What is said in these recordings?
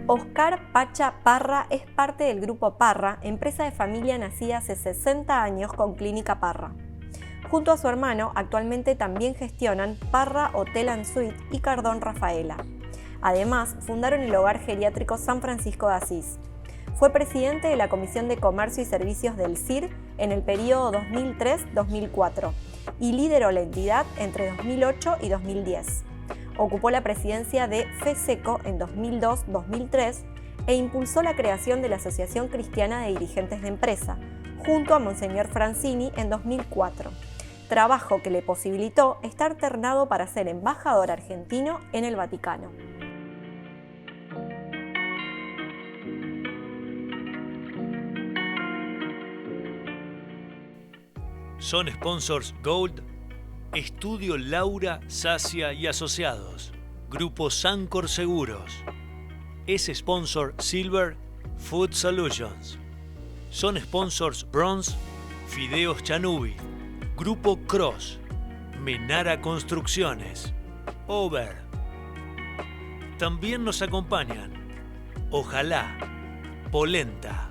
Oscar Pacha Parra es parte del Grupo Parra, empresa de familia nacida hace 60 años con Clínica Parra. Junto a su hermano, actualmente también gestionan Parra Hotel and Suite y Cardón Rafaela. Además, fundaron el Hogar Geriátrico San Francisco de Asís. Fue presidente de la Comisión de Comercio y Servicios del CIR en el periodo 2003-2004 y lideró la entidad entre 2008 y 2010. Ocupó la presidencia de FESECO en 2002-2003 e impulsó la creación de la Asociación Cristiana de Dirigentes de Empresa, junto a Monseñor Francini en 2004, trabajo que le posibilitó estar ternado para ser embajador argentino en el Vaticano. Son sponsors Gold, Estudio Laura, Sacia y Asociados, Grupo Sancor Seguros. Es sponsor Silver, Food Solutions. Son sponsors Bronze, Fideos Chanubi, Grupo Cross, Menara Construcciones, Over. También nos acompañan Ojalá, Polenta.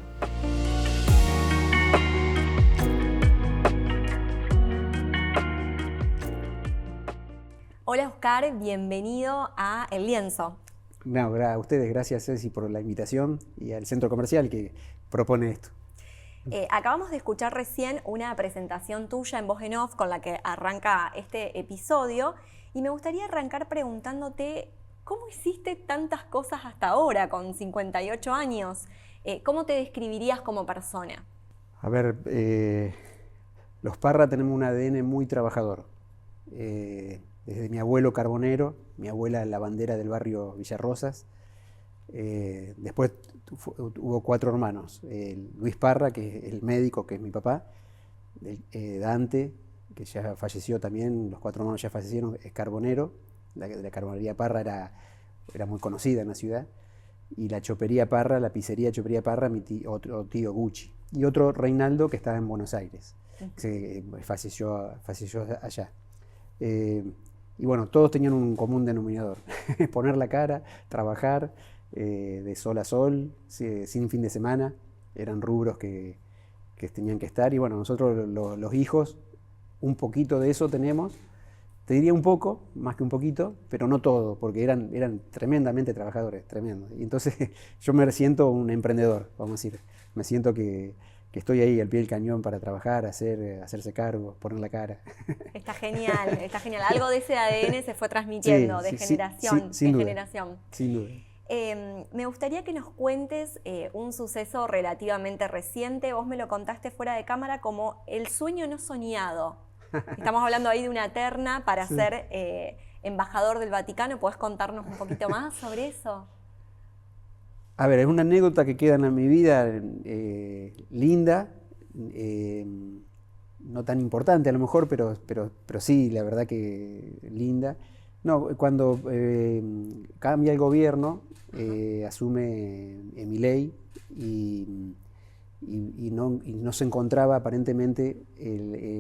Hola Oscar, bienvenido a El Lienzo. No, a ustedes, gracias Ceci por la invitación y al centro comercial que propone esto. Acabamos de escuchar recién una presentación tuya en voz en off con la que arranca este episodio y me gustaría arrancar preguntándote ¿cómo hiciste tantas cosas hasta ahora con 58 años? ¿Cómo te describirías como persona? A ver, los Parra tenemos un ADN muy trabajador. Desde mi abuelo carbonero, mi abuela lavandera del barrio Villarrosas. Después hubo 4 hermanos. Luis Parra, que es el médico, que es mi papá. Dante, que ya falleció también, los 4 hermanos ya fallecieron, es carbonero. La carbonería Parra era muy conocida en la ciudad. Y la chopería Parra, la pizzería Chopería Parra, otro tío Gucci. Y otro Reinaldo, que estaba en Buenos Aires, que falleció allá. Y bueno, todos tenían un común denominador, poner la cara, trabajar de sol a sol, sin fin de semana, eran rubros que tenían que estar y bueno, nosotros los hijos un poquito de eso tenemos, te diría un poco, más que un poquito, pero no todo, porque eran tremendamente trabajadores, tremendos. Y entonces yo me siento un emprendedor, vamos a decir, me siento que estoy ahí al pie del cañón para trabajar, hacerse cargo, poner la cara. Está genial, está genial. Algo de ese ADN se fue transmitiendo de generación en generación. Sin duda. Me gustaría que nos cuentes un suceso relativamente reciente. Vos me lo contaste fuera de cámara como el sueño no soñado. Estamos hablando ahí de una terna para ser embajador del Vaticano. ¿Podés contarnos un poquito más sobre eso? A ver, es una anécdota que queda en mi vida linda, no tan importante a lo mejor, pero sí, la verdad que linda. No, cuando cambia el gobierno, asume Milei y no se encontraba aparentemente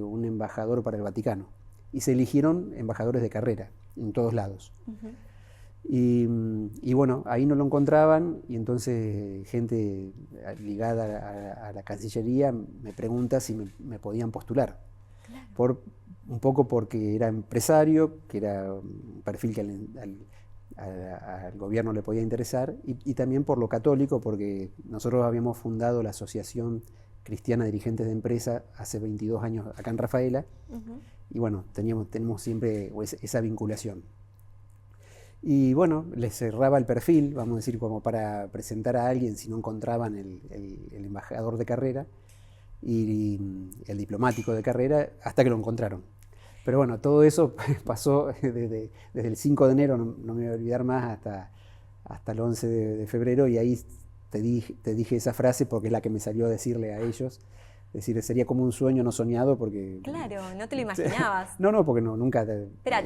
un embajador para el Vaticano. Y se eligieron embajadores de carrera en todos lados. Y bueno, ahí no lo encontraban y entonces gente ligada a la Cancillería me pregunta si me podían postular. Claro. Un poco porque era empresario, que era un perfil que al gobierno le podía interesar, y también por lo católico, porque nosotros habíamos fundado la Asociación Cristiana de Dirigentes de Empresa hace 22 años acá en Rafaela, y bueno, tenemos siempre esa vinculación. Y bueno, les cerraba el perfil, vamos a decir, como para presentar a alguien si no encontraban el embajador de carrera y el diplomático de carrera, hasta que lo encontraron. Pero bueno, todo eso pasó desde el 5 de enero, no me voy a olvidar más, hasta el 11 de febrero, y ahí te dije esa frase porque es la que me salió a decirle a ellos. Es decir, sería como un sueño no soñado porque... Claro, no te lo imaginabas. No, porque nunca... Espera,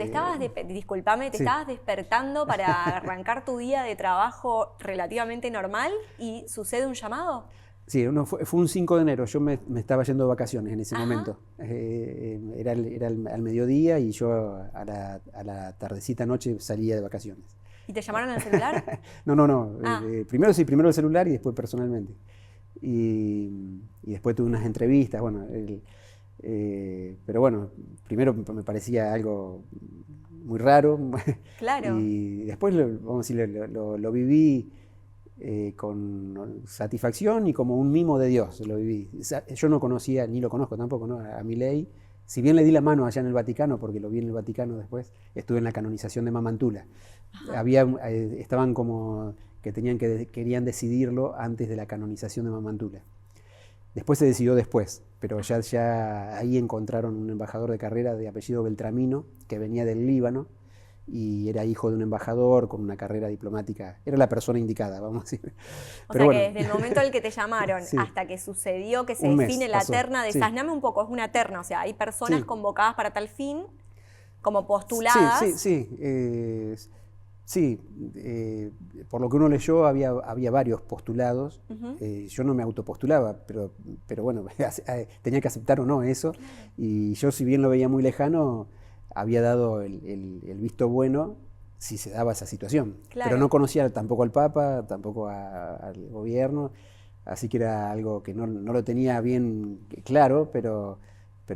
disculpame, te estabas despertando para arrancar tu día de trabajo relativamente normal y sucede un llamado. Sí, fue un 5 de enero, yo me estaba yendo de vacaciones en ese momento. Era al mediodía y yo a la tardecita noche salía de vacaciones. ¿Y te llamaron al celular? No. Ah. Primero el celular y después personalmente. Y después tuve unas entrevistas, bueno, pero bueno, primero me parecía algo muy raro. Claro. Y después, vamos a decir, lo viví con satisfacción y como un mimo de Dios lo viví. Yo no conocía, ni lo conozco tampoco, ¿no?, a Milei. Si bien le di la mano allá en el Vaticano, porque lo vi en el Vaticano después, estuve en la canonización de Mamantula. Estaban como que querían decidirlo antes de la canonización de Mamantula. Después se decidió después, pero ya ahí encontraron un embajador de carrera de apellido Beltramino, que venía del Líbano, y era hijo de un embajador con una carrera diplomática. Era la persona indicada, vamos a decir. O sea que desde el momento en el que te llamaron Sí. hasta que sucedió que se Un mes define la pasó. terna, Sí. desasname un poco, es una terna, o sea, hay personas Sí. convocadas para tal fin, como postuladas. Sí. Por lo que uno leyó, había varios postulados. Ujú. Yo no me autopostulaba, pero bueno, tenía que aceptar o no eso. Y yo, si bien lo veía muy lejano, había dado el visto bueno si se daba esa situación. Claro. Pero no conocía tampoco al Papa, tampoco al gobierno, así que era algo que no lo tenía bien claro, pero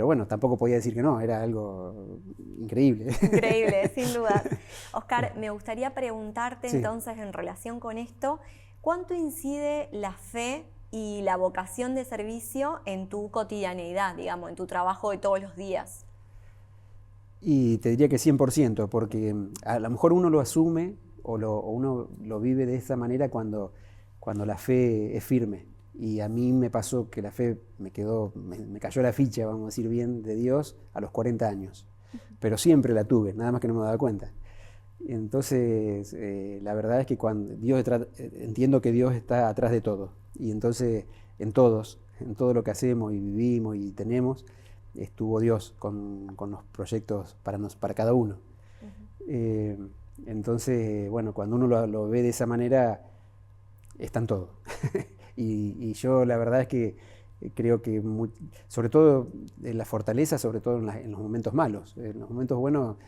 bueno, tampoco podía decir que no, era algo increíble. Increíble, sin duda. Oscar, me gustaría preguntarte Sí. entonces en relación con esto, ¿cuánto incide la fe y la vocación de servicio en tu cotidianeidad, digamos, en tu trabajo de todos los días? Y te diría que 100%, porque a lo mejor uno lo asume o uno lo vive de esa manera cuando la fe es firme. Y a mí me pasó que la fe me cayó la ficha, vamos a decir bien, de Dios a los 40 años. Pero siempre la tuve, nada más que no me daba cuenta. Entonces, la verdad es que entiendo que Dios está atrás de todo. Y entonces, en todo lo que hacemos y vivimos y tenemos, estuvo Dios con los proyectos para cada uno. Entonces, bueno, cuando uno lo ve de esa manera, está en todo. y yo la verdad es que creo que, sobre todo la fortaleza, sobre todo en los momentos malos. En los momentos buenos,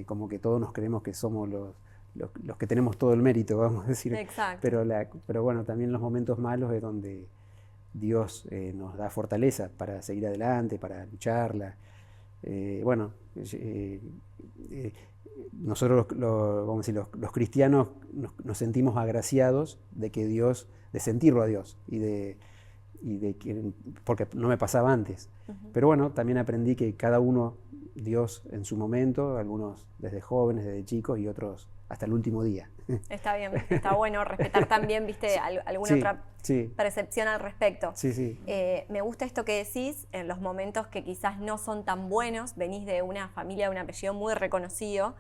como que todos nos creemos que somos los que tenemos todo el mérito, vamos a decir. Exacto. Pero bueno, también en los momentos malos es donde Dios nos da fortaleza para seguir adelante, para lucharla. Nosotros vamos a decir, los cristianos nos sentimos agraciados de que Dios, de sentirlo a Dios porque no me pasaba antes. Pero bueno, también aprendí que cada uno, Dios en su momento, algunos desde jóvenes, desde chicos y otros hasta el último día. Está bien, está bueno respetar también, viste, alguna otra percepción al respecto. Sí. Me gusta esto que decís, en los momentos que quizás no son tan buenos, venís de una familia de un apellido muy reconocido,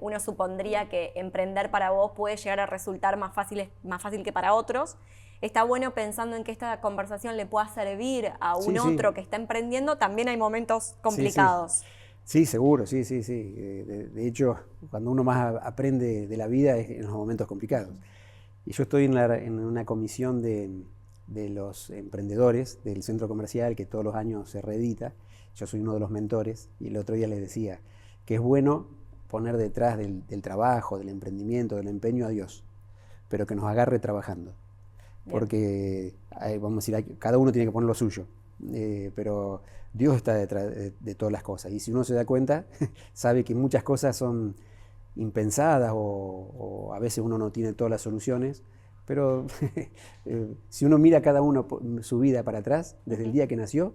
uno supondría que emprender para vos puede llegar a resultar más fácil que para otros. Está bueno pensando en que esta conversación le pueda servir a un otro que está emprendiendo, también hay momentos complicados. Sí, seguro, sí. De hecho, cuando uno más aprende de la vida es en los momentos complicados. Y yo estoy en una comisión de los emprendedores del centro comercial que todos los años se reedita. Yo soy uno de los mentores y el otro día les decía que es bueno poner detrás del trabajo, del emprendimiento, del empeño a Dios, pero que nos agarre trabajando. Porque, vamos a decir, cada uno tiene que poner lo suyo. Pero Dios está detrás de todas las cosas y si uno se da cuenta sabe que muchas cosas son impensadas o a veces uno no tiene todas las soluciones, pero si uno mira cada uno su vida para atrás desde el día que nació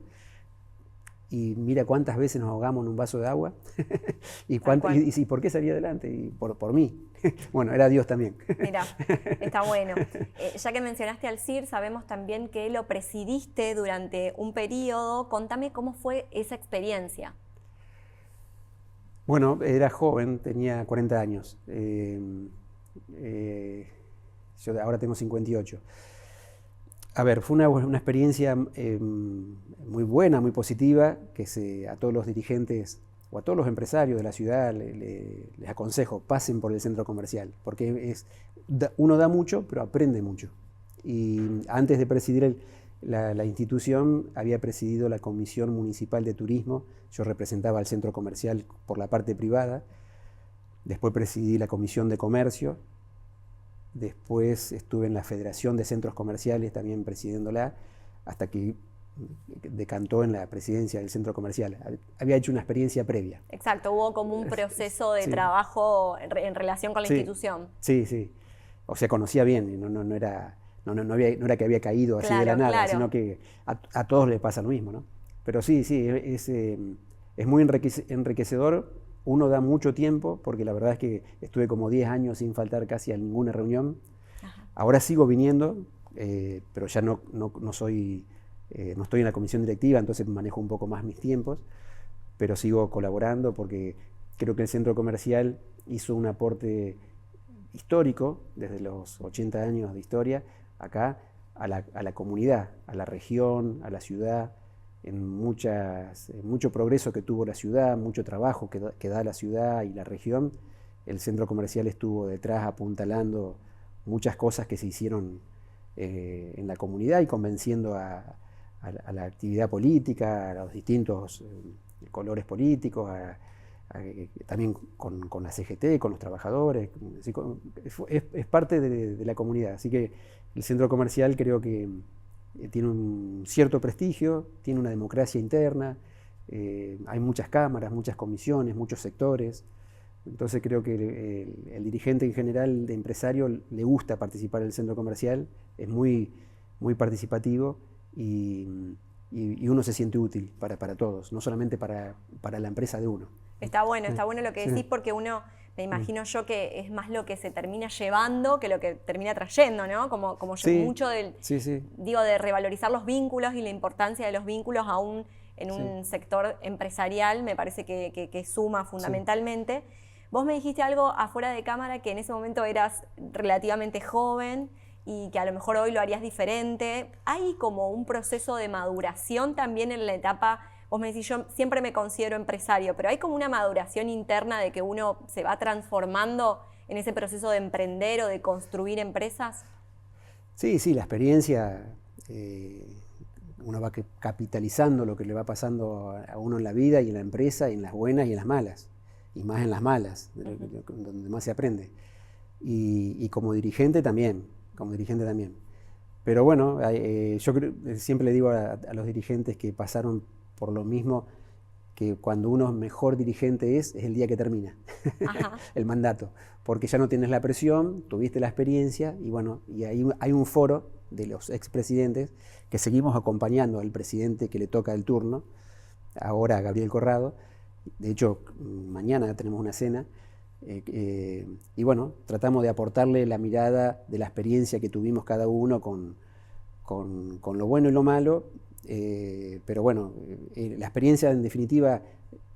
y mira cuántas veces nos ahogamos en un vaso de agua y por qué salí adelante y por mí. Bueno, era Dios también. Mira, está bueno. Ya que mencionaste al CIR, sabemos también que lo presidiste durante un periodo. Contame cómo fue esa experiencia. Bueno, era joven, tenía 40 años. Yo ahora tengo 58. A ver, fue una experiencia muy buena, muy positiva, que a todos los dirigentes o a todos los empresarios de la ciudad les aconsejo, pasen por el centro comercial, porque uno da mucho, pero aprende mucho. Y antes de presidir la institución, había presidido la Comisión Municipal de Turismo, yo representaba al centro comercial por la parte privada, Después presidí la Comisión de Comercio. Después estuve en la Federación de Centros Comerciales, también presidiéndola, hasta que decantó en la presidencia del centro comercial. Había hecho una experiencia previa. Exacto, hubo como un proceso de Sí. trabajo en relación con la Sí. institución. Sí, sí. O sea, conocía bien, y no era que había caído así de la Claro, nada, claro. sino que a todos les pasa lo mismo, ¿no? Pero sí, es muy enriquecedor. Uno da mucho tiempo, porque la verdad es que estuve como 10 años sin faltar casi a ninguna reunión. Ajá. Ahora sigo viniendo, pero ya no estoy en la comisión directiva, entonces manejo un poco más mis tiempos, pero sigo colaborando porque creo que el centro comercial hizo un aporte histórico desde los 80 años de historia acá a la comunidad, a la región, a la ciudad, en mucho progreso que tuvo la ciudad, mucho trabajo que da la ciudad y la región. El centro comercial estuvo detrás apuntalando muchas cosas que se hicieron en la comunidad y convenciendo a la actividad política, a los distintos colores políticos, también con la CGT, con los trabajadores. Es parte de la comunidad, así que el centro comercial creo que tiene un cierto prestigio, tiene una democracia interna, hay muchas cámaras, muchas comisiones, muchos sectores. Entonces creo que el dirigente en general, de empresario, le gusta participar en el centro comercial, es muy participativo y uno se siente útil para todos, no solamente para la empresa de uno. Está bueno lo que decís, Sí. porque uno, me imagino yo, que es más lo que se termina llevando que lo que termina trayendo, ¿no? Como Sí, mucho del, sí, sí. digo, de revalorizar los vínculos y la importancia de los vínculos aún en un sector empresarial, me parece que suma fundamentalmente. Vos me dijiste algo afuera de cámara, que en ese momento eras relativamente joven y que a lo mejor hoy lo harías diferente. ¿Hay como un proceso de maduración también en la etapa? Vos me decís, yo siempre me considero empresario, pero ¿hay como una maduración interna de que uno se va transformando en ese proceso de emprender o de construir empresas? Sí, la experiencia, uno va capitalizando lo que le va pasando a uno en la vida y en la empresa, y en las buenas y en las malas, y más en las malas, donde más se aprende. Y como dirigente también. Pero bueno, yo siempre le digo a los dirigentes que pasaron por lo mismo, que cuando uno mejor dirigente es el día que termina el mandato, porque ya no tienes la presión, tuviste la experiencia, y bueno, y hay un foro de los expresidentes que seguimos acompañando al presidente que le toca el turno, ahora a Gabriel Corrado. De hecho, mañana tenemos una cena, y bueno, tratamos de aportarle la mirada de la experiencia que tuvimos cada uno con lo bueno y lo malo. Pero bueno, la experiencia en definitiva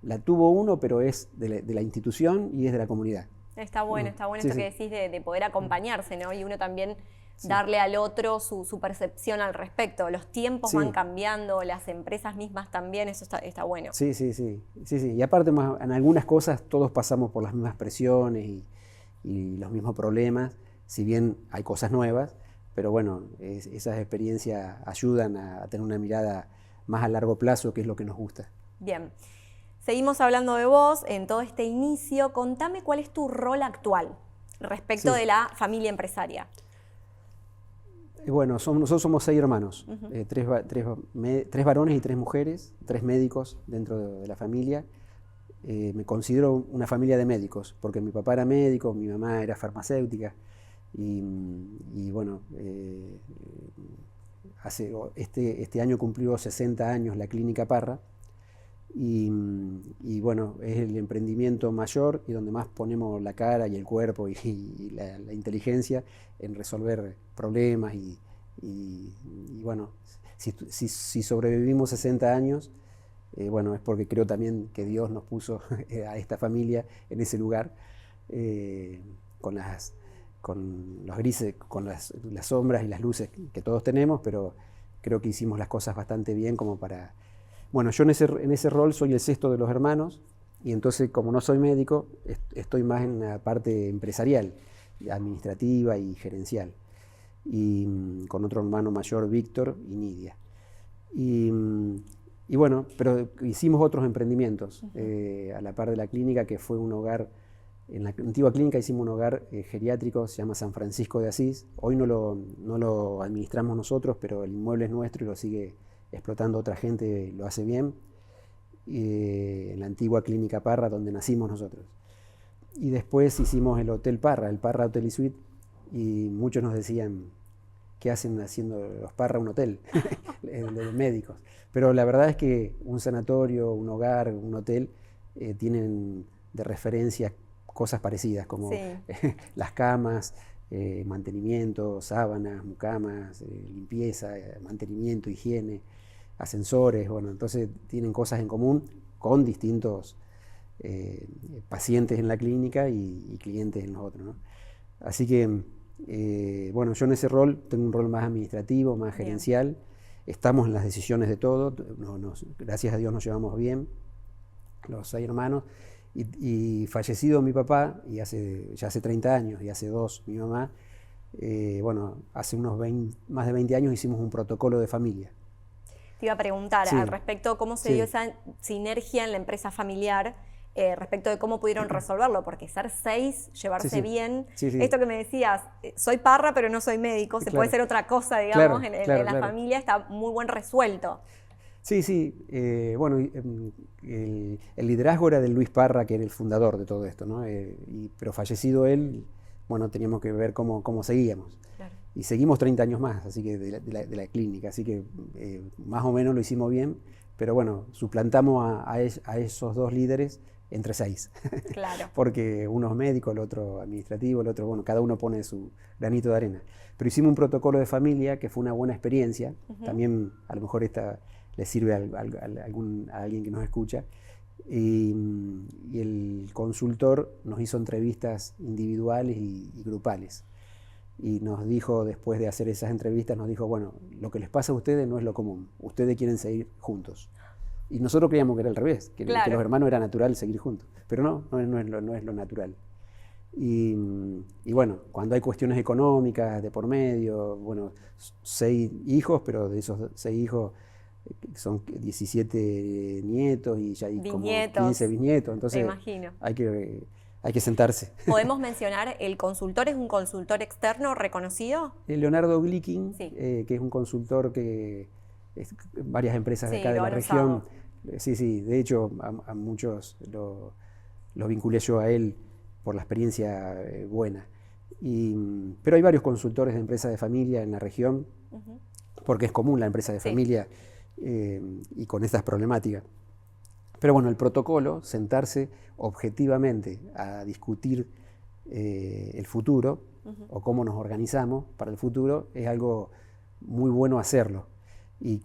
la tuvo uno, pero es de la institución y es de la comunidad. Está bueno Sí, esto sí. que decís de poder acompañarse, ¿no? Y uno también darle al otro su percepción al respecto. Los tiempos van cambiando, las empresas mismas también, eso está bueno. Sí. Y aparte, en algunas cosas todos pasamos por las mismas presiones y los mismos problemas, si bien hay cosas nuevas. Pero bueno, esas experiencias ayudan a tener una mirada más a largo plazo, que es lo que nos gusta. Bien. Seguimos hablando de vos en todo este inicio. Contame cuál es tu rol actual respecto de la familia empresaria. Bueno, nosotros somos 6 hermanos, 3 varones y 3 mujeres, 3 médicos dentro de la familia. Me considero una familia de médicos, porque mi papá era médico, mi mamá era farmacéutica. Y bueno, este año cumplió 60 años la Clínica Parra, y bueno, es el emprendimiento mayor y donde más ponemos la cara y el cuerpo y la inteligencia en resolver problemas, y bueno, si sobrevivimos 60 años, bueno, es porque creo también que Dios nos puso a esta familia en ese lugar, con los grises, con las sombras y las luces que todos tenemos, pero creo que hicimos las cosas bastante bien como para... Bueno, yo en ese rol soy el sexto de los hermanos, y entonces, como no soy médico, estoy más en la parte empresarial, administrativa y gerencial, y con otro hermano mayor, Víctor, y Nidia. Y bueno, pero hicimos otros emprendimientos a la par de la clínica, que fue un hogar En la antigua clínica hicimos un hogar geriátrico, se llama San Francisco de Asís. Hoy no lo administramos nosotros, pero el inmueble es nuestro y lo sigue explotando otra gente, lo hace bien. En la antigua clínica Parra, donde nacimos nosotros. Y después hicimos el Hotel Parra, el Parra Hotel y Suite, y muchos nos decían, ¿qué hacen haciendo los Parra un hotel? de médicos. Pero la verdad es que un sanatorio, un hogar, un hotel, tienen de referencia cosas parecidas, como sí. Las camas, mantenimiento, sábanas, mucamas, limpieza, mantenimiento, higiene, ascensores. Bueno, entonces tienen cosas en común con distintos pacientes en la clínica y clientes en los otros, ¿no? Así que, bueno, yo en ese rol tengo un rol más administrativo, más gerencial. Bien. Estamos en las decisiones de todo, gracias a Dios nos llevamos bien, los 6 hermanos. Y fallecido mi papá, y ya hace 30 años, y hace 2 mi mamá, bueno, hace más de 20 años hicimos un protocolo de familia. Te iba a preguntar Sí. al respecto cómo se dio esa sinergia en la empresa familiar, respecto de cómo pudieron resolverlo, porque ser 6, llevarse bien, esto que me decías, soy Parra pero no soy médico, se puede ser otra cosa, digamos, en la familia está muy buen resuelto. Sí, bueno, el liderazgo era de Luis Parra, que era el fundador de todo esto, ¿no? Pero fallecido él, bueno, teníamos que ver cómo seguíamos. Claro. Y seguimos 30 años más, así que de la clínica, así que más o menos lo hicimos bien, pero bueno, suplantamos a esos 2 líderes entre 6. Claro. Porque uno es médico, el otro administrativo, el otro, bueno, cada uno pone su granito de arena. Pero hicimos un protocolo de familia que fue una buena experiencia, también a lo mejor le sirve a alguien que nos escucha. Y el consultor nos hizo entrevistas individuales y grupales. Y nos dijo, después de hacer esas entrevistas, nos dijo, bueno, lo que les pasa a ustedes no es lo común, ustedes quieren seguir juntos. Y nosotros creíamos que era al revés, que los hermanos era natural seguir juntos, pero no es lo natural. Y bueno, cuando hay cuestiones económicas de por medio, bueno, 6 hijos, pero de esos 6 hijos son 17 nietos y ya hay bisnietos, como 15 bisnietos, entonces hay que sentarse. ¿Podemos mencionar, el consultor es un consultor externo reconocido? Leonardo Glicking, que es un consultor que varias empresas de acá de la región. Sí, de hecho a muchos los vinculé yo a él por la experiencia buena. Pero hay varios consultores de empresas de familia en la región, porque es común la empresa de familia y con estas problemáticas. Pero bueno, el protocolo, sentarse objetivamente a discutir el futuro o cómo nos organizamos para el futuro, es algo muy bueno hacerlo. Y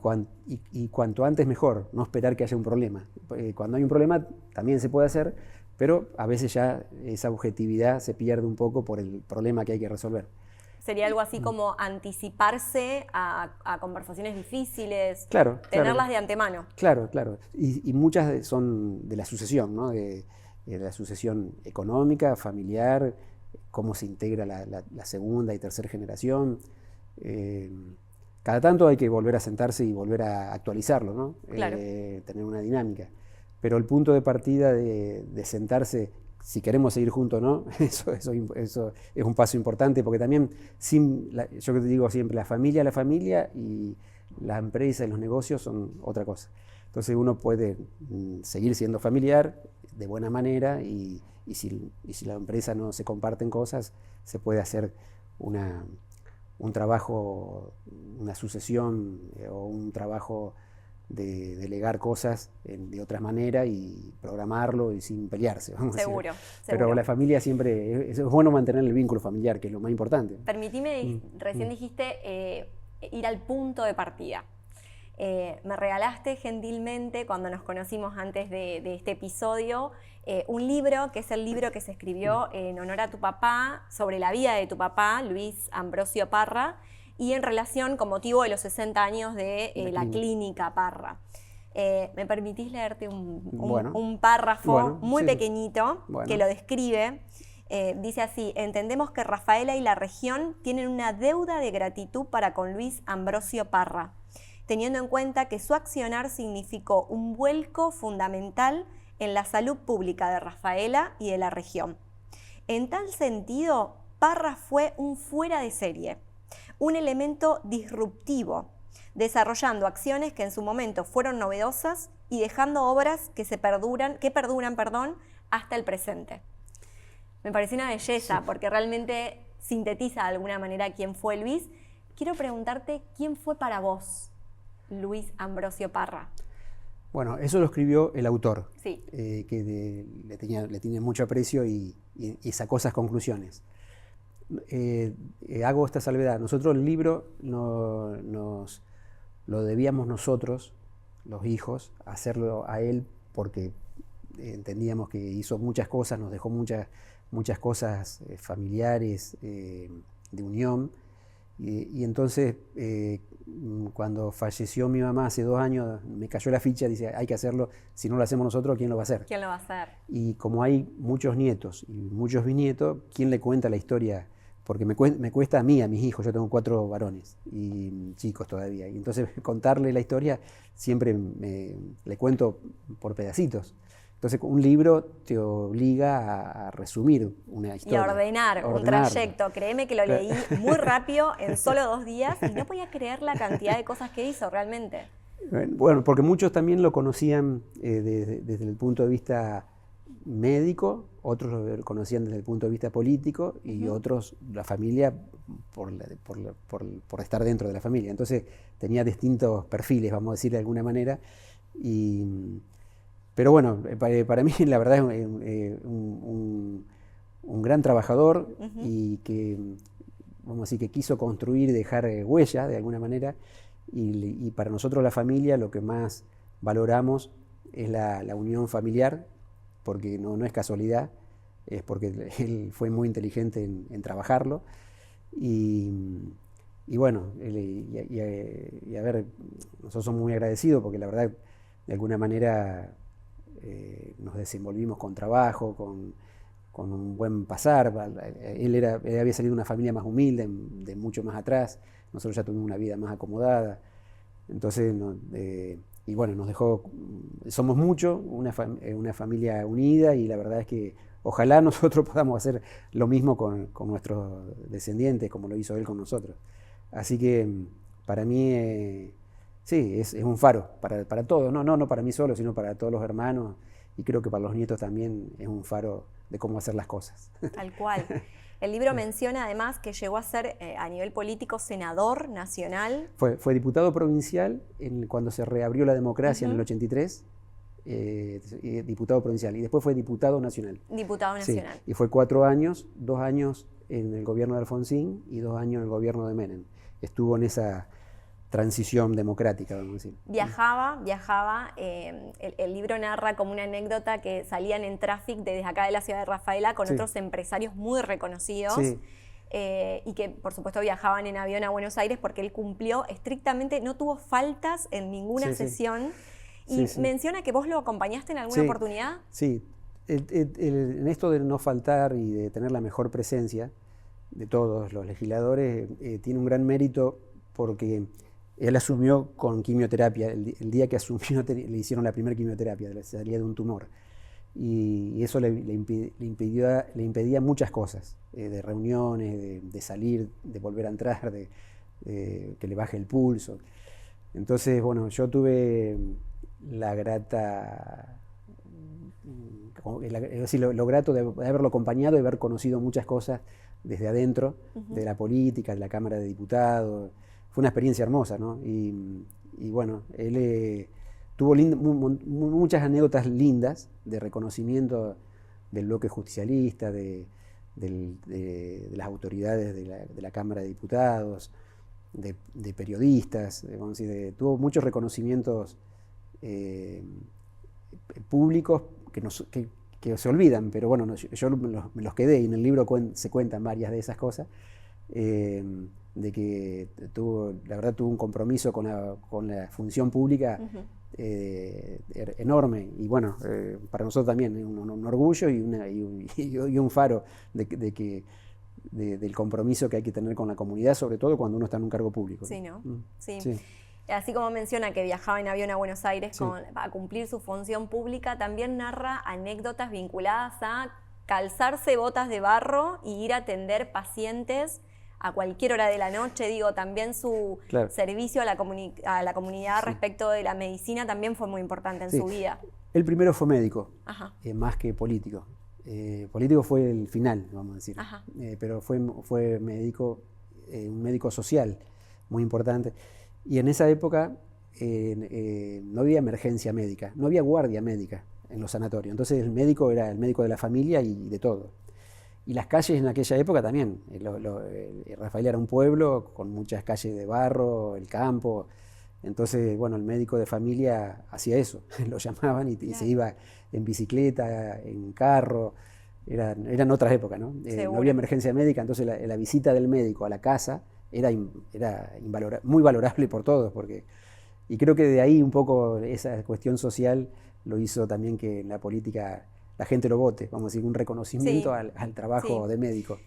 cuanto antes mejor, no esperar que haya un problema. Cuando hay un problema también se puede hacer, pero a veces ya esa objetividad se pierde un poco por el problema que hay que resolver. Sería algo así como anticiparse a conversaciones difíciles, claro, tenerlas de antemano. Claro. Y muchas son de la sucesión, ¿no? De la sucesión económica, familiar, cómo se integra la segunda y tercera generación. Cada tanto hay que volver a sentarse y volver a actualizarlo, ¿no? Claro. Tener una dinámica. Pero el punto de partida de sentarse, si queremos seguir juntos o no, eso es un paso importante, porque también, yo te digo siempre, la familia y la empresa y los negocios son otra cosa. Entonces uno puede seguir siendo familiar de buena manera y si la empresa no se comparten cosas, se puede hacer un trabajo, una sucesión o un trabajo de delegar cosas de otra manera y programarlo y sin pelearse, vamos a decir. Pero la familia siempre, es bueno mantener el vínculo familiar, que es lo más importante. Permitime, recién dijiste ir al punto de partida. Me regalaste gentilmente, cuando nos conocimos antes de este episodio, un libro, que es el libro que se escribió en honor a tu papá, sobre la vida de tu papá, Luis Ambrosio Parra, y en relación con motivo de los 60 años de la clínica Parra. ¿Me permitís leerte un párrafo muy pequeñito que lo describe? Dice así: entendemos que Rafaela y la región tienen una deuda de gratitud para con Luis Ambrosio Parra, teniendo en cuenta que su accionar significó un vuelco fundamental en la salud pública de Rafaela y de la región. En tal sentido, Parra fue un fuera de serie, un elemento disruptivo, desarrollando acciones que en su momento fueron novedosas y dejando obras que perduran, hasta el presente. Me pareció una belleza, porque realmente sintetiza de alguna manera quién fue Luis. Quiero preguntarte, ¿quién fue para vos Luis Ambrosio Parra? Bueno, eso lo escribió el autor, Sí. Que le tiene mucho aprecio y sacó esas conclusiones. Hago esta salvedad. Nosotros el libro nos lo debíamos nosotros, los hijos, hacerlo a él porque entendíamos que hizo muchas cosas, nos dejó muchas cosas familiares, de unión. Y entonces, cuando falleció mi mamá hace 2 años, me cayó la ficha, dice, hay que hacerlo, si no lo hacemos nosotros, ¿quién lo va a hacer? ¿Quién lo va a hacer? Y como hay muchos nietos y muchos bisnietos, ¿quién le cuenta la historia? Porque me cuesta a mí, a mis hijos, yo tengo 4 varones y chicos todavía, y entonces contarle la historia siempre le cuento por pedacitos. Entonces un libro te obliga a resumir una historia. Y a ordenar un trayecto. Créeme que lo leí muy rápido, en solo 2 días, y no podía creer la cantidad de cosas que hizo realmente. Bueno, porque muchos también lo conocían desde el punto de vista médico, otros lo conocían desde el punto de vista político y otros la familia por estar dentro de la familia. Entonces tenía distintos perfiles, vamos a decir de alguna manera. Pero bueno, para mí la verdad es un gran trabajador y que, vamos a decir, que quiso construir y dejar huella de alguna manera. Y para nosotros la familia lo que más valoramos es la unión familiar, porque no es casualidad, es porque él fue muy inteligente en trabajarlo. Y bueno, a ver, nosotros somos muy agradecidos porque la verdad, de alguna manera, nos desenvolvimos con trabajo, con un buen pasar. Él había salido de una familia más humilde, de mucho más atrás. Nosotros ya tuvimos una vida más acomodada. Entonces, y bueno, nos dejó, somos muchos, una familia unida, y la verdad es que ojalá nosotros podamos hacer lo mismo con nuestros descendientes, como lo hizo él con nosotros. Así que para mí, sí, es un faro para todos, no para mí solo, sino para todos los hermanos, y creo que para los nietos también es un faro de cómo hacer las cosas. Tal cual. El libro menciona además que llegó a ser a nivel político senador nacional. Fue diputado provincial cuando se reabrió la democracia en el 83, diputado provincial, y después fue diputado nacional. Diputado nacional. Sí, y fue 4 años, 2 años en el gobierno de Alfonsín y 2 años en el gobierno de Menem. Estuvo en esa transición democrática, vamos a decir. Viajaba. El libro narra como una anécdota que salían en tráfico desde acá de la ciudad de Rafaela con otros empresarios muy reconocidos. Sí. Y que por supuesto viajaban en avión a Buenos Aires porque él cumplió estrictamente, no tuvo faltas en ninguna sesión. Y menciona que vos lo acompañaste en alguna oportunidad. Sí, en esto de no faltar y de tener la mejor presencia de todos los legisladores, tiene un gran mérito porque él asumió con quimioterapia. El día que asumió le hicieron la primera quimioterapia, le salía de un tumor. Y eso le impedía muchas cosas, de reuniones, de salir, de volver a entrar, de que le baje el pulso. Entonces, bueno, yo tuve la grata, es decir, lo grato de haberlo acompañado, de haber conocido muchas cosas desde adentro, de la política, de la Cámara de Diputados. Fue una experiencia hermosa, ¿no? Y bueno, él tuvo muchas anécdotas lindas de reconocimiento del bloque justicialista, de las autoridades de la Cámara de Diputados, de periodistas, vamos a decir, tuvo muchos reconocimientos públicos que se olvidan, pero bueno, yo me los quedé, y en el libro se cuentan varias de esas cosas. De que la verdad tuvo un compromiso con la función pública enorme, y bueno, para nosotros también es un orgullo y un faro del compromiso que hay que tener con la comunidad, sobre todo cuando uno está en un cargo público. Sí, ¿no? Sí. Así como menciona que viajaba en avión a Buenos Aires a cumplir su función pública, también narra anécdotas vinculadas a calzarse botas de barro y ir a atender pacientes a cualquier hora de la noche. Digo, también su servicio a la comunidad respecto de la medicina también fue muy importante en su vida. El primero fue médico, más que político. Político fue el final, vamos a decir, pero fue médico, un médico social muy importante. Y en esa época no había emergencia médica, no había guardia médica en los sanatorios. Entonces el médico era el médico de la familia y de todo. Y las calles en aquella época también. Rafaela era un pueblo con muchas calles de barro, el campo. Entonces, bueno, el médico de familia hacía eso. Lo llamaban y se iba en bicicleta, en carro. Eran otras épocas, ¿no? No había emergencia médica, entonces la visita del médico a la casa era muy valorable por todos. Y creo que de ahí un poco esa cuestión social lo hizo también que en la política la gente lo vote, vamos a decir, un reconocimiento al trabajo de médico.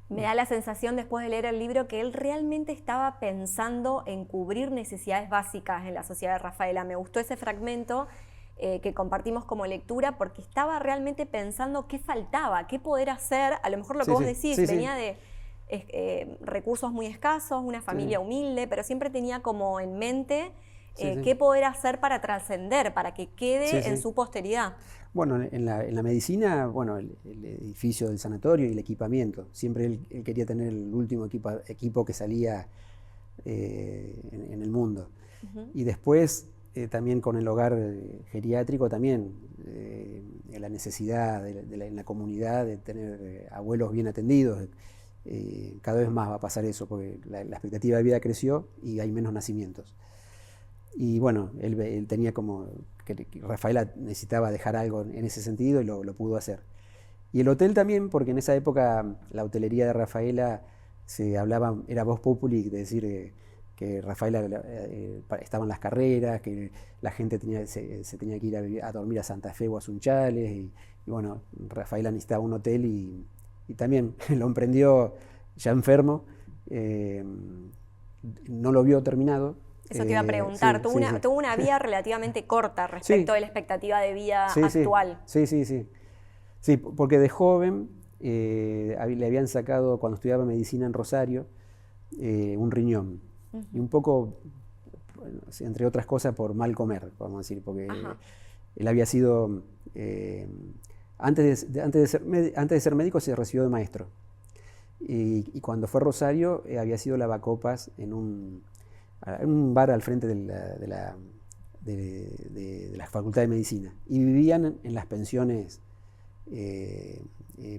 Me da la sensación después de leer el libro que él realmente estaba pensando en cubrir necesidades básicas en la sociedad de Rafaela. Me gustó ese fragmento que compartimos como lectura porque estaba realmente pensando qué faltaba, qué poder hacer. A lo mejor lo que vos decís venía de recursos muy escasos, una familia humilde, pero siempre tenía como en mente qué poder hacer para trascender, para que quede en su posteridad. Bueno, en la medicina, bueno, el edificio del sanatorio y el equipamiento. Siempre él quería tener el último equipo que salía en el mundo. Y después, también con el hogar geriátrico, también, la necesidad en la comunidad de tener abuelos bien atendidos. Cada vez más va a pasar eso, porque la expectativa de vida creció y hay menos nacimientos. Y bueno, él tenía como que Rafaela necesitaba dejar algo en ese sentido y lo pudo hacer. Y el hotel también, porque en esa época la hotelería de Rafaela era voz populi, de decir que Rafaela estaban las carreras, que la gente se tenía que ir a dormir a Santa Fe o a Sunchales, y bueno, Rafaela necesitaba un hotel y también lo emprendió ya enfermo, no lo vio terminado. Eso te iba a preguntar, tuvo una vida relativamente corta respecto de la expectativa de vida actual. Sí, porque de joven le habían sacado, cuando estudiaba medicina en Rosario, un riñón. Y un poco, entre otras cosas, por mal comer, vamos a decir, porque él había sido, antes de ser médico, se recibió de maestro. Y cuando fue a Rosario, había sido lavacopas en un bar al frente de la Facultad de Medicina, y vivían en las pensiones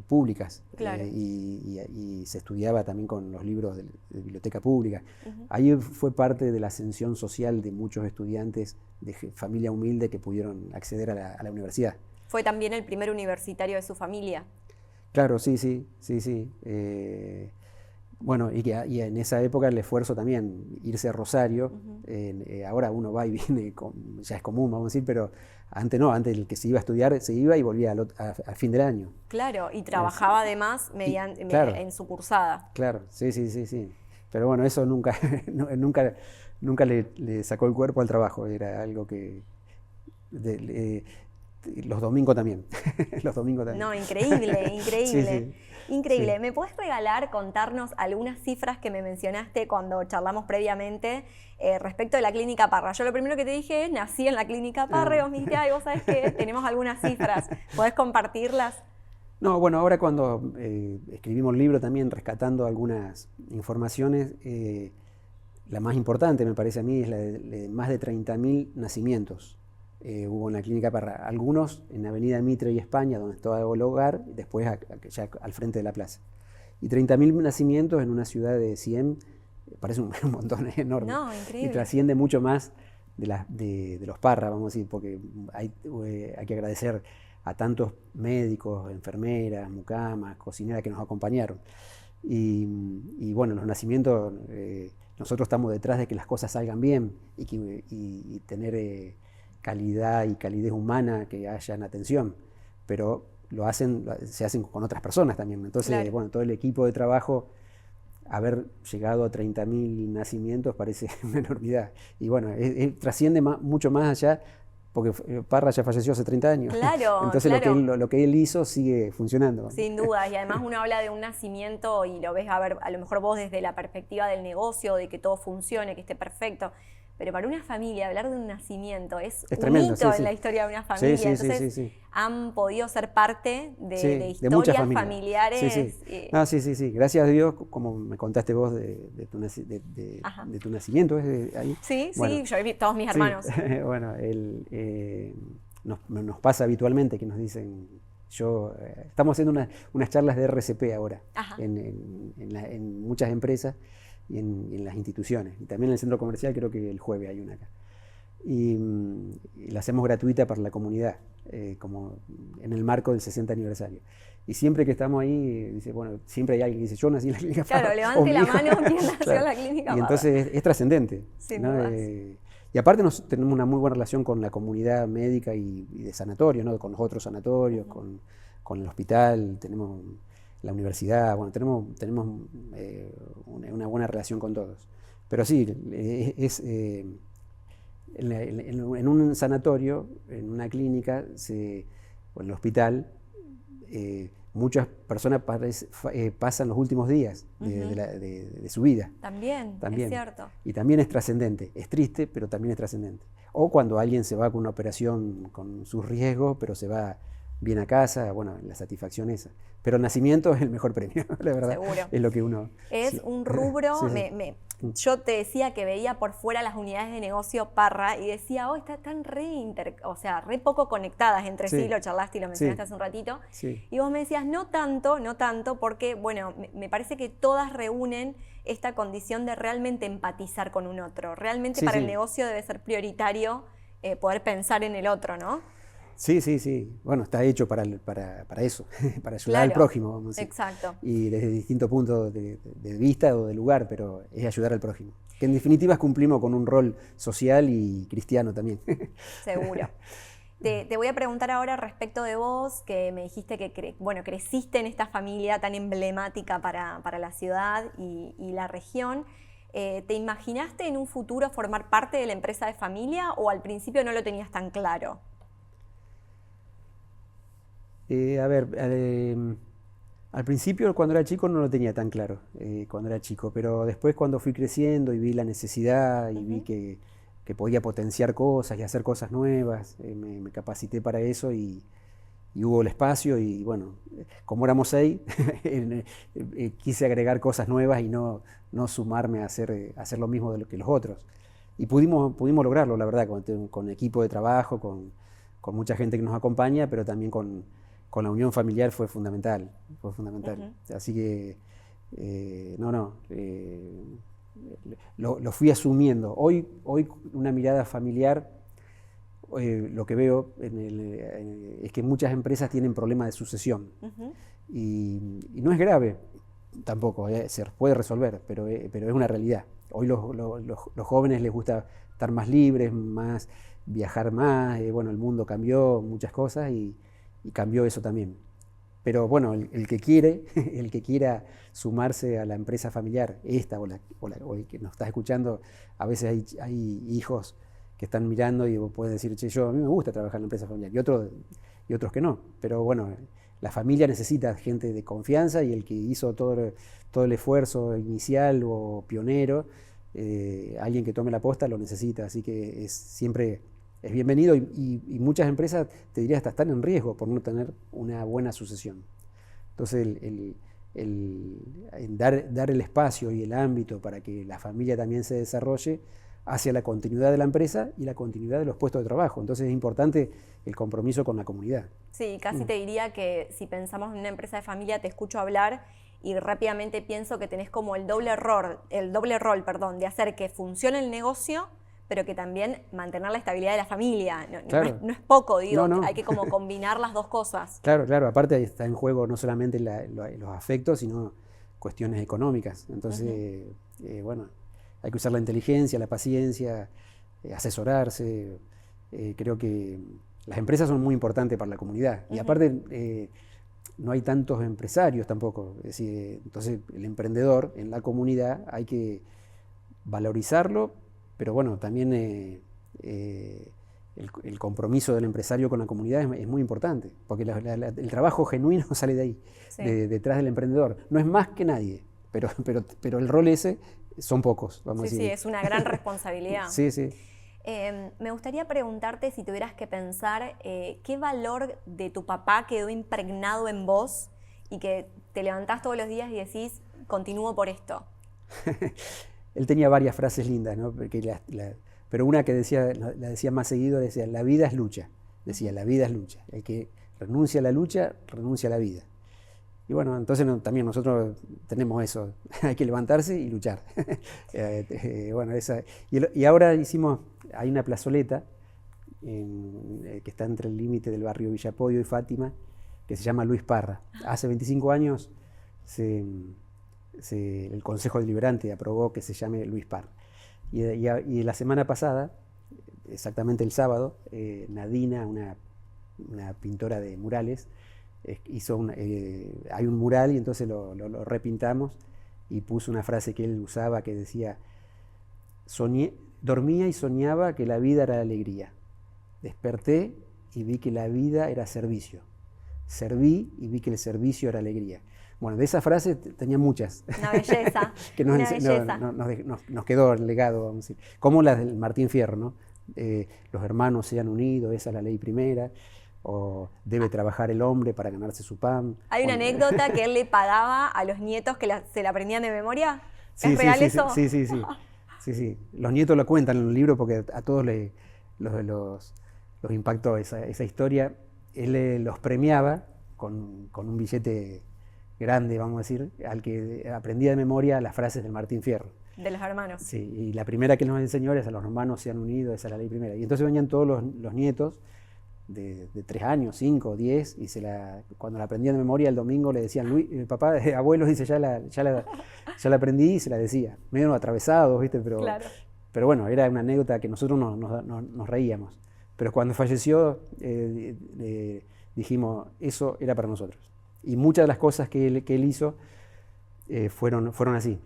públicas, y se estudiaba también con los libros de biblioteca pública. Ahí fue parte de la ascensión social de muchos estudiantes de familia humilde que pudieron acceder a la universidad. Fue también el primer universitario de su familia. Claro, sí. Bueno, y en esa época el esfuerzo también, irse a Rosario, ahora uno va y viene, ya es común, vamos a decir, pero antes no, antes el que se iba a estudiar se iba y volvía al fin del año. Claro, y trabajaba además en su cursada. Claro, sí. Pero bueno, eso nunca le sacó el cuerpo al trabajo, era algo que... los domingos también. No, increíble. Sí. Increíble. Sí. ¿Me puedes contarnos algunas cifras que me mencionaste cuando charlamos previamente respecto de la Clínica Parra? Yo lo primero que te dije es, nací en la Clínica Parra, y vos me dijiste, ay, vos sabés que tenemos algunas cifras. ¿Podés compartirlas? No, bueno, ahora cuando escribimos el libro también rescatando algunas informaciones, la más importante me parece a mí es la de más de 30.000 nacimientos. Hubo en la Clínica Parra, algunos en Avenida Mitre y España, donde estaba el hogar, y después ya al frente de la plaza. Y 30.000 nacimientos en una ciudad de 100, parece un montón enorme. No, increíble. Y trasciende mucho más de los Parra, vamos a decir, porque hay que agradecer a tantos médicos, enfermeras, mucamas, cocineras que nos acompañaron. Y bueno, los nacimientos, nosotros estamos detrás de que las cosas salgan bien y tener... calidad y calidez humana, que haya atención, pero se hacen con otras personas también. Entonces, bueno, todo el equipo de trabajo, haber llegado a 30.000 nacimientos parece una enormidad. Y bueno, trasciende mucho más allá porque Parra ya falleció hace 30 años. Claro, Entonces claro. lo que él hizo sigue funcionando. Sin duda, y además uno habla de un nacimiento y lo ves, a ver, a lo mejor vos desde la perspectiva del negocio, de que todo funcione, que esté perfecto, pero para una familia hablar de un nacimiento es un tremendo, hito sí, en la sí. historia de una familia. Sí, sí, sí, Entonces sí. han podido ser parte de, Sí, de de muchas historias familias. familiares. Sí, sí. Ah, sí, sí, sí. Gracias a Dios, como me contaste vos de tu nacimiento, ¿es de ahí? Sí, Bueno, sí, yo vi todos mis hermanos. Sí. Bueno, nos pasa habitualmente que nos dicen, estamos haciendo unas charlas de RCP ahora, en muchas empresas y en las instituciones, y también en el centro comercial, creo que el jueves hay una acá. Y la hacemos gratuita para la comunidad, como en el marco del 60 aniversario. Y siempre que estamos ahí, dice, bueno, siempre hay alguien que dice, yo nací en la clínica Parra. Claro, levante la mano quien nació Claro. en la clínica Parra. Y entonces es trascendente. Sin ¿no? dudas. Y aparte tenemos una muy buena relación con la comunidad médica y de sanatorio, ¿no? Con los otros sanatorios, con el hospital, tenemos la universidad, bueno, tenemos una buena relación con todos. Pero sí, en un sanatorio, en una clínica o en el hospital, muchas personas pasan los últimos días de su vida. También, es cierto. Y también es trascendente. Es triste, pero también es trascendente. O cuando alguien se va con una operación con sus riesgos, pero se va bien a casa, bueno, la satisfacción esa. Pero el nacimiento es el mejor premio, la verdad. Seguro. Es lo que uno... Es sí. un rubro, Sí. Yo te decía que veía por fuera las unidades de negocio Parra y decía, están o sea, re poco conectadas entre sí, lo charlaste y lo mencionaste hace un ratito. Sí. Y vos me decías, no tanto, porque, bueno, me parece que todas reúnen esta condición de realmente empatizar con un otro. Realmente para el negocio debe ser prioritario poder pensar en el otro, ¿no? Sí, sí, sí. Bueno, está hecho para eso, para ayudar al prójimo, vamos a decir. Exacto. Y desde distintos puntos de vista o de lugar, pero es ayudar al prójimo. Que en definitiva cumplimos con un rol social y cristiano también. Seguro. Te voy a preguntar ahora respecto de vos, que me dijiste que creciste en esta familia tan emblemática para la ciudad y la región. ¿Te imaginaste en un futuro formar parte de la empresa de familia o al principio no lo tenías tan claro? Al principio cuando era chico no lo tenía tan claro, cuando era chico, pero después cuando fui creciendo y vi la necesidad y vi que podía potenciar cosas y hacer cosas nuevas, me capacité para eso y hubo el espacio y bueno, como éramos 6, quise agregar cosas nuevas y no sumarme a hacer lo mismo que los otros. Y pudimos lograrlo, la verdad, con equipo de trabajo, con mucha gente que nos acompaña, pero también con la unión familiar fue fundamental. Así que, lo fui asumiendo. Hoy una mirada familiar, lo que veo es que muchas empresas tienen problemas de sucesión. Y no es grave tampoco, se puede resolver, pero es una realidad. Hoy los jóvenes les gusta estar más libres, viajar más, bueno, el mundo cambió, muchas cosas y cambió eso también. Pero bueno, el que quiera sumarse a la empresa familiar, esta o el que nos está escuchando, a veces hay hijos que están mirando y vos puedes decir, che, a mí me gusta trabajar en la empresa familiar, y otros que no. Pero bueno, la familia necesita gente de confianza y el que hizo todo el esfuerzo inicial o pionero, alguien que tome la posta lo necesita, así que siempre es bienvenido y muchas empresas, te diría, hasta están en riesgo por no tener una buena sucesión. Entonces, dar el espacio y el ámbito para que la familia también se desarrolle hacia la continuidad de la empresa y la continuidad de los puestos de trabajo. Entonces es importante el compromiso con la comunidad. Sí, casi te diría que si pensamos en una empresa de familia, te escucho hablar y rápidamente pienso que tenés como el doble rol, de hacer que funcione el negocio, pero que también mantener la estabilidad de la familia. Claro. No es poco, digo, No. hay que como combinar las dos cosas. Claro, aparte está en juego no solamente los afectos, sino cuestiones económicas. Entonces, bueno, hay que usar la inteligencia, la paciencia, asesorarse. Creo que las empresas son muy importantes para la comunidad. Y aparte, no hay tantos empresarios tampoco. Es decir, entonces, el emprendedor en la comunidad hay que valorizarlo, pero bueno, también el compromiso del empresario con la comunidad es muy importante, porque el trabajo genuino sale de ahí, Sí. detrás del emprendedor. No es más que nadie, pero el rol ese son pocos, vamos a Sí, decir. sí, es una gran responsabilidad. Sí, sí. Me gustaría preguntarte, si tuvieras que pensar, ¿qué valor de tu papá quedó impregnado en vos y que te levantás todos los días y decís, continúo por esto? Él tenía varias frases lindas, ¿no? Pero una que la decía más seguido, decía, la vida es lucha. Decía, la vida es lucha. El que renuncia a la lucha, renuncia a la vida. Y bueno, entonces también nosotros tenemos eso, hay que levantarse y luchar. Bueno, y ahora hay una plazoleta que está entre el límite del barrio Villapodio y Fátima, que se llama Luis Parra. Hace 25 años el Consejo Deliberante aprobó que se llame Luis Parra. Y la semana pasada, exactamente el sábado, Nadina, una pintora de murales, hay un mural y entonces lo repintamos y puso una frase que él usaba que decía, dormía y soñaba que la vida era alegría. Desperté y vi que la vida era servicio. Serví y vi que el servicio era alegría. Bueno, de esa frase tenía muchas. Una belleza. Que nos quedó el legado, vamos a decir. Como la del Martín Fierro, ¿no? Los hermanos sean unidos, esa es la ley primera. O debe trabajar el hombre para ganarse su pan. Hay una anécdota que él le pagaba a los nietos que se la aprendían de memoria. Sí, ¿Es real eso? Sí. Los nietos lo cuentan en el libro porque a todos los impactó esa historia. Él los premiaba con un billete grande, vamos a decir, al que aprendía de memoria las frases del Martín Fierro. De los hermanos. Sí, y la primera que nos enseñó es a los hermanos se han unido, esa es la ley primera. Y entonces venían todos los nietos de 3 años, 5, 10, y cuando la aprendían de memoria el domingo le decían, papá, abuelo, dice, ya la aprendí, y se la decía. Medio atravesados, ¿viste? Claro. Pero bueno, era una anécdota que nosotros nos reíamos. Pero cuando falleció, dijimos, eso era para nosotros. Y muchas de las cosas que él hizo fueron así.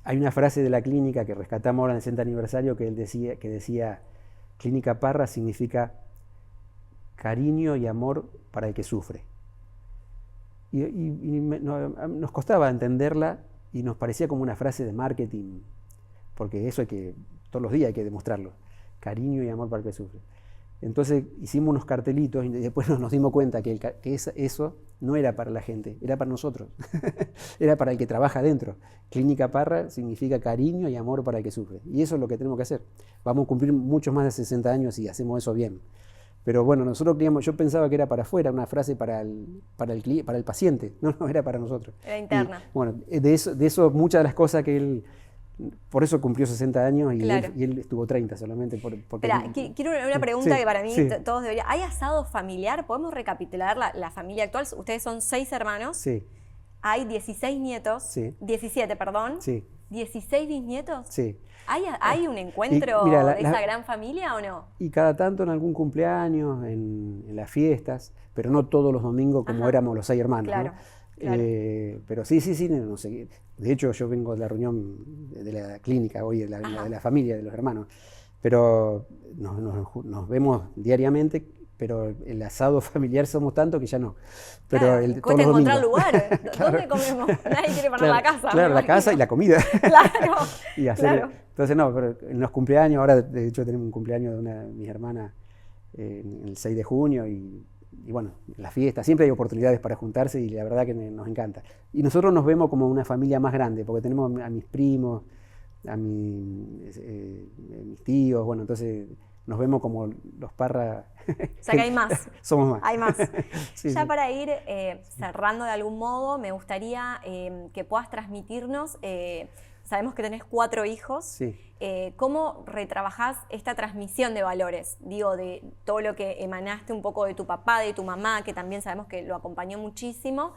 Hay una frase de la clínica que rescatamos ahora en el 60 aniversario que decía, Clínica Parra significa cariño y amor para el que sufre. Nos costaba entenderla y nos parecía como una frase de marketing, porque eso todos los días hay que demostrarlo, cariño y amor para el que sufre. Entonces hicimos unos cartelitos y después nos dimos cuenta que eso no era para la gente, era para nosotros, era para el que trabaja adentro. Clínica Parra significa cariño y amor para el que sufre, y eso es lo que tenemos que hacer. Vamos a cumplir muchos más de 60 años y hacemos eso bien. Pero bueno, yo pensaba que era para afuera, una frase para el paciente, no era para nosotros. Era interna. Y, bueno, de eso muchas de las cosas que él, por eso cumplió 60 años y, claro. él estuvo 30 solamente. Espera, quiero una pregunta que para mí todos deberían. ¿Hay asado familiar? ¿Podemos recapitular la familia actual? Ustedes son 6 hermanos. Sí. Hay 16 nietos. Sí. 17, perdón. Sí. 16 bisnietos. Sí. ¿Hay un encuentro de esa gran familia o no? Y cada tanto en algún cumpleaños, en las fiestas, pero no todos los domingos como éramos los 6 hermanos. Claro, ¿no? claro. Pero sí, no sé. De hecho, yo vengo de la reunión de la clínica hoy, de la familia, de los hermanos. Pero nos vemos diariamente, pero el asado familiar somos tanto que ya no. Pero claro, cuesta encontrar lugar. ¿Dónde comemos? Nadie quiere poner la casa. Claro, la casa y la comida. Claro, y claro. Entonces no, pero en los cumpleaños, ahora de hecho tenemos un cumpleaños de una de mis hermanas el 6 de junio y bueno, la fiesta, siempre hay oportunidades para juntarse y la verdad que nos encanta. Y nosotros nos vemos como una familia más grande, porque tenemos a mis primos, a mis tíos, bueno, entonces nos vemos como los Parra. O sea que hay más. Somos más. Hay más. Sí, ya sí. para ir cerrando de algún modo, me gustaría que puedas transmitirnos, sabemos que tenés 4 hijos, Sí. ¿cómo retrabajás esta transmisión de valores? Digo, de todo lo que emanaste un poco de tu papá, de tu mamá, que también sabemos que lo acompañó muchísimo.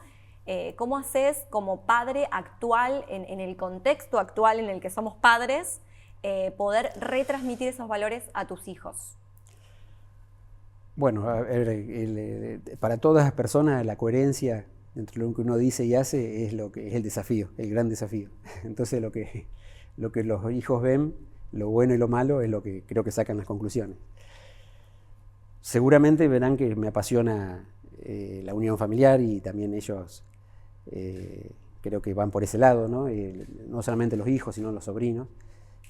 ¿Cómo haces como padre actual, en el contexto actual en el que somos padres, poder retransmitir esos valores a tus hijos? Bueno, a ver, para todas las personas la coherencia entre lo que uno dice y hace es el desafío, el gran desafío. Entonces lo que los hijos ven, lo bueno y lo malo, es lo que creo que sacan las conclusiones. seguramente verán que me apasiona la unión familiar y también ellos creo que van por ese lado, ¿no? No solamente los hijos, sino los sobrinos.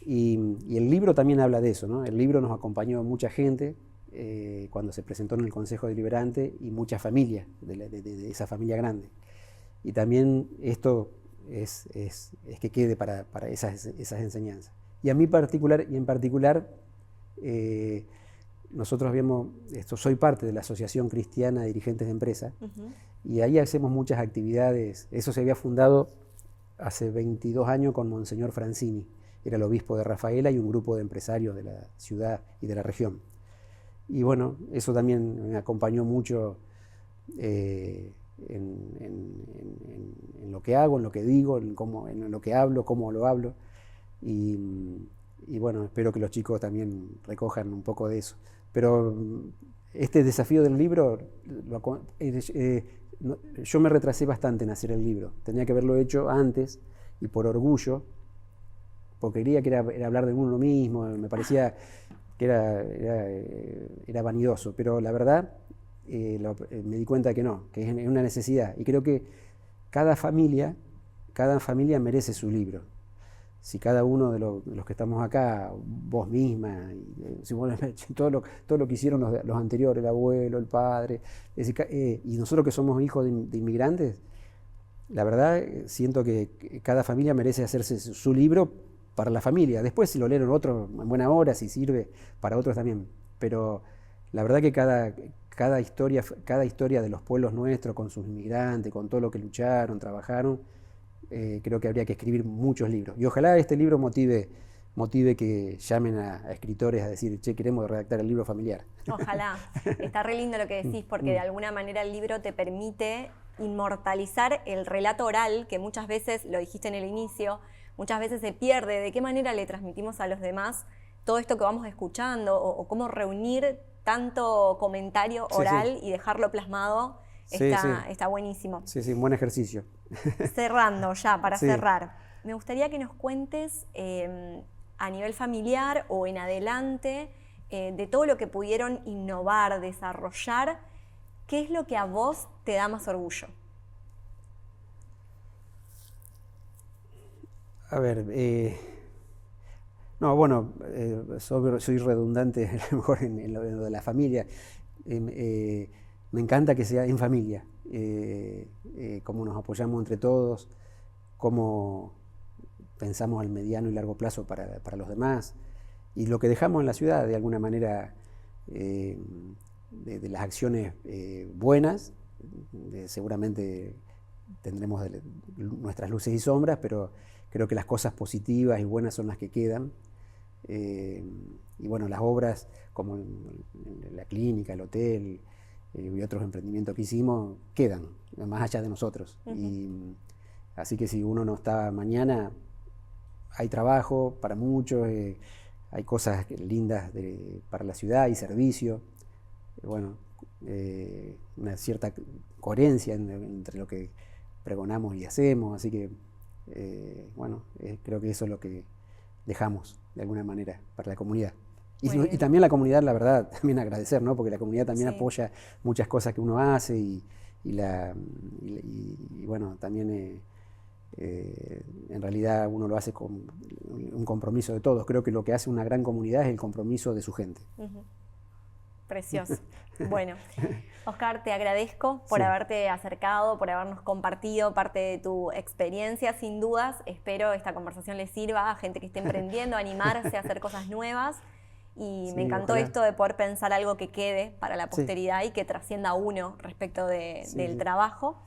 Y el libro también habla de eso, ¿no? El libro nos acompañó a mucha gente cuando se presentó en el Consejo Deliberante y muchas familias de esa familia grande. Y también esto es que quede para esas enseñanzas. Y a mí en particular, nosotros soy parte de la Asociación Cristiana de Dirigentes de Empresas, y ahí hacemos muchas actividades. Eso se había fundado hace 22 años con Monseñor Francini, era el obispo de Rafaela y un grupo de empresarios de la ciudad y de la región. Y bueno, eso también me acompañó mucho en lo que hago, en lo que digo, en lo que hablo, cómo lo hablo. Y bueno, espero que los chicos también recojan un poco de eso. Pero este desafío del libro, yo me retrasé bastante en hacer el libro. Tenía que haberlo hecho antes y por orgullo, porque quería que era hablar de uno mismo, me parecía que era vanidoso. Pero la verdad, me di cuenta que no, que es una necesidad. Y creo que cada familia merece su libro. Si cada uno de los que estamos acá, vos misma, todo lo que hicieron los anteriores, el abuelo, el padre, y nosotros que somos hijos de inmigrantes, la verdad siento que cada familia merece hacerse su libro para la familia. Después si lo leen otros en buena hora, si sirve para otros también. Pero la verdad que cada historia de los pueblos nuestros, con sus inmigrantes, con todo lo que lucharon, trabajaron, creo que habría que escribir muchos libros. Y ojalá este libro motive que llamen a escritores a decir, che, queremos redactar el libro familiar. Ojalá. Está re lindo lo que decís, porque de alguna manera el libro te permite inmortalizar el relato oral, que muchas veces, lo dijiste en el inicio, muchas veces se pierde. ¿De qué manera le transmitimos a los demás todo esto que vamos escuchando? O cómo reunir tanto comentario oral y dejarlo plasmado. Está buenísimo. Sí, un buen ejercicio. Cerrando ya, para cerrar, me gustaría que nos cuentes a nivel familiar o en adelante de todo lo que pudieron innovar, desarrollar, ¿qué es lo que a vos te da más orgullo? A ver, soy redundante a lo mejor en lo de la familia. Me encanta que sea en familia, cómo nos apoyamos entre todos, cómo pensamos al mediano y largo plazo para los demás, y lo que dejamos en la ciudad, de alguna manera, de las acciones buenas. Seguramente tendremos nuestras luces y sombras, pero creo que las cosas positivas y buenas son las que quedan. Y bueno, las obras como la clínica, el hotel y otros emprendimientos que hicimos quedan, más allá de nosotros. Así que si uno no está mañana, hay trabajo para muchos, hay cosas lindas para la ciudad, hay servicio. Una cierta coherencia entre lo que pregonamos y hacemos, así que creo que eso es lo que dejamos de alguna manera para la comunidad. Y también la comunidad, la verdad, también agradecer, ¿no? Porque la comunidad también apoya muchas cosas que uno hace y también en realidad uno lo hace con un compromiso de todos. Creo que lo que hace una gran comunidad es el compromiso de su gente. Precioso. Bueno, Oscar, te agradezco por haberte acercado, por habernos compartido parte de tu experiencia. Sin dudas, espero esta conversación les sirva a gente que esté emprendiendo, a animarse a hacer cosas nuevas. Y me encantó esto de poder pensar algo que quede para la posteridad y que trascienda a uno respecto del trabajo.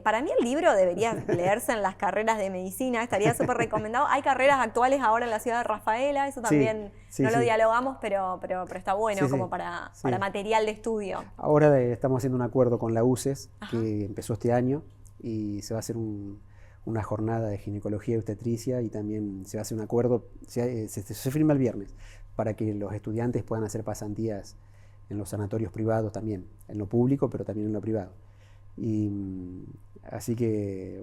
Para mí el libro debería leerse en las carreras de medicina, estaría súper recomendado. Hay carreras actuales ahora en la ciudad de Rafaela, eso también lo dialogamos, pero está bueno como para material de estudio. Ahora estamos haciendo un acuerdo con la UCES, que empezó este año, y se va a hacer una jornada de ginecología y obstetricia, y también se va a hacer un acuerdo, se firma el viernes, para que los estudiantes puedan hacer pasantías en los sanatorios privados también, en lo público, pero también en lo privado. Y así que,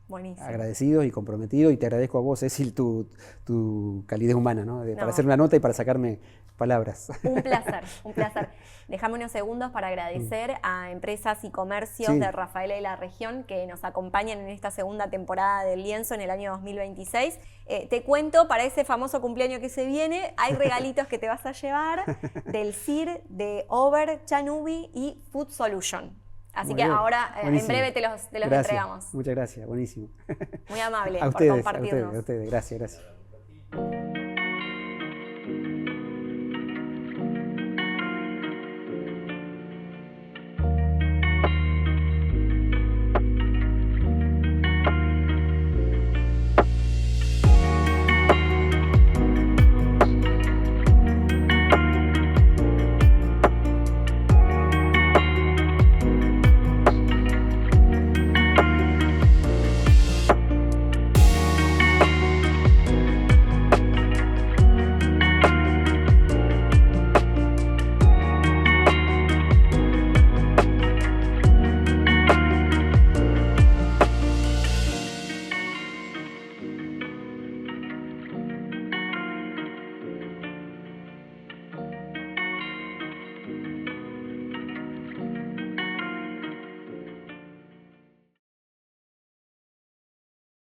Buenísimo. agradecidos y comprometidos, y te agradezco a vos, Cecil, tu calidez humana, ¿no? Para hacer una nota y para sacarme palabras. Un placer, un placer. Déjame unos segundos para agradecer a empresas y comercios de Rafaela y la región que nos acompañan en esta segunda temporada del Lienzo en el año 2026. Te cuento, para ese famoso cumpleaños que se viene, hay regalitos que te vas a llevar del CIR, de Over, Chanubi y Food Solution. Así Muy que bien. ahora Buenísimo. en breve te los Gracias. entregamos. Muchas gracias, buenísimo. Muy amable A por ustedes, compartirnos. a ustedes, gracias.